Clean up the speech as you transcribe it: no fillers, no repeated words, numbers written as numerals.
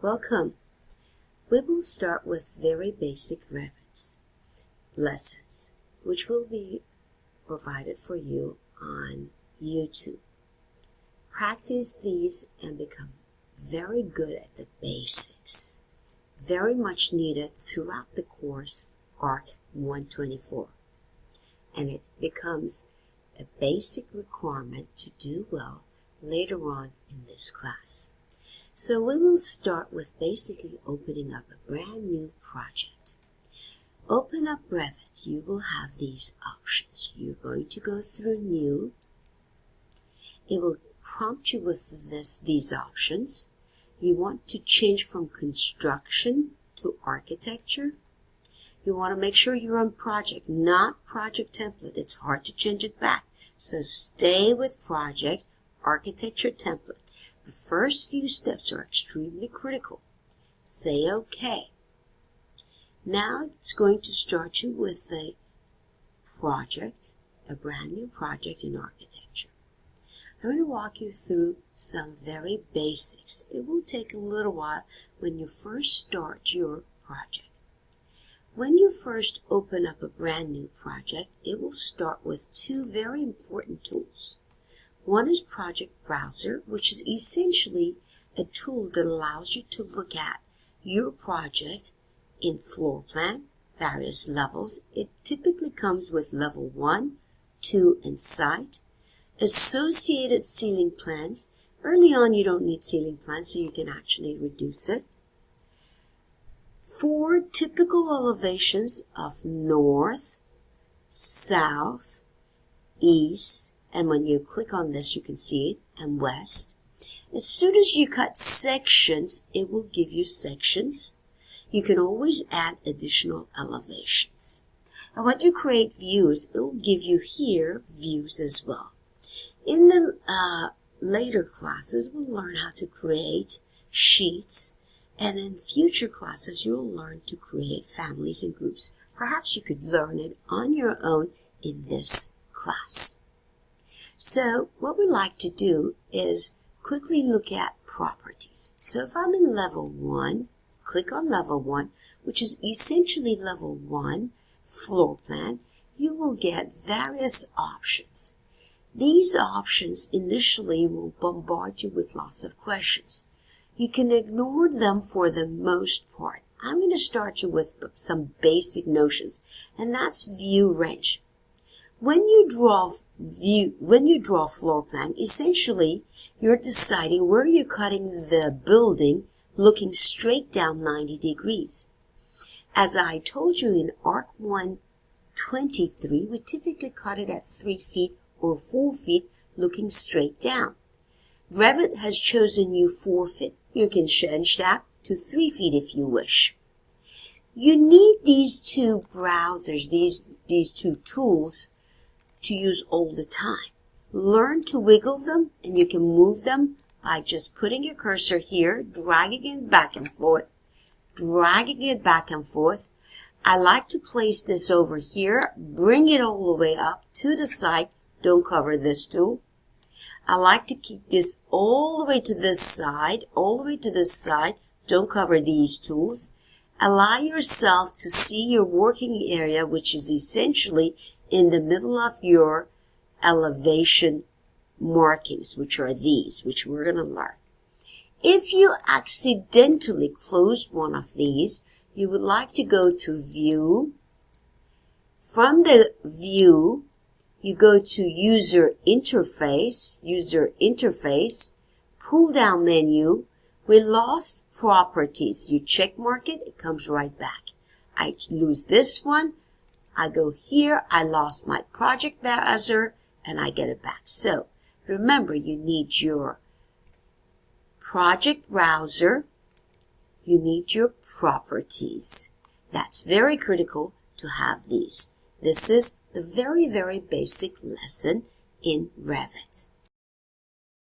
Welcome. We will start with very basic Revit lessons, which will be provided for you on YouTube. Practice these and become very good at the basics. Very much needed throughout the course ARC 124. And it becomes a basic requirement to do well later on in this class. So we will start with basically opening up a brand new project. Open up Revit. You will have these options. You're going to go through New. It will prompt you with these options. You want to change from construction to architecture. You want to make sure you're on project, not project template. It's hard to change it back. So stay with project, architecture template. The first few steps are extremely critical. Say OK. Now it's going to start you with a project, a brand new project in architecture. I'm going to walk you through some very basics. It will take a little while when you first start your project. When you first open up a brand new project, it will start with two very important tools. One is Project Browser, which is essentially a tool that allows you to look at your project in floor plan, various levels. It typically comes with level 1, 2, and site. Associated ceiling plans. Early on you don't need ceiling plans, so you can actually reduce it. 4 typical elevations of north, south, east, and when you click on this you can see it, and west. As soon as you cut sections, it will give you sections. You can always add additional elevations. And when you create views, it will give you here views as well. In the later classes, we'll learn how to create sheets, and in future classes, you'll learn to create families and groups. Perhaps you could learn it on your own in this class. So what we like to do is quickly look at properties. So if I'm in level 1, click on level 1, which is essentially level 1 floor plan, you will get various options. These options initially will bombard you with lots of questions. You can ignore them for the most part. I'm going to start you with some basic notions, and that's view range. When you draw floor plan, essentially you're deciding where you're cutting the building looking straight down 90 degrees. As I told you in ARC 123, we typically cut it at 3 feet or 4 feet looking straight down. Revit has chosen you 4 feet. You can change that to 3 feet if you wish. You need these two browsers, these two tools to use all the time. Learn to wiggle them, and you can move them by just putting your cursor here, dragging it back and forth, dragging it back and forth. I like to place this over here, bring it all the way up to the side. Don't cover this tool. I like to keep this all the way to this side, all the way to this side. Don't cover these tools. Allow yourself to see your working area, which is essentially in the middle of your elevation markings, which are these, which we're going to learn. If you accidentally closed one of these, you would like to go to View. From the View, you go to User Interface, pull down menu. We lost Properties. You check mark it, it comes right back. I lose this one. I go here, I lost my project browser, and I get it back. So remember, you need your project browser, you need your properties. That's very critical to have these. This is the very, very basic lesson in Revit.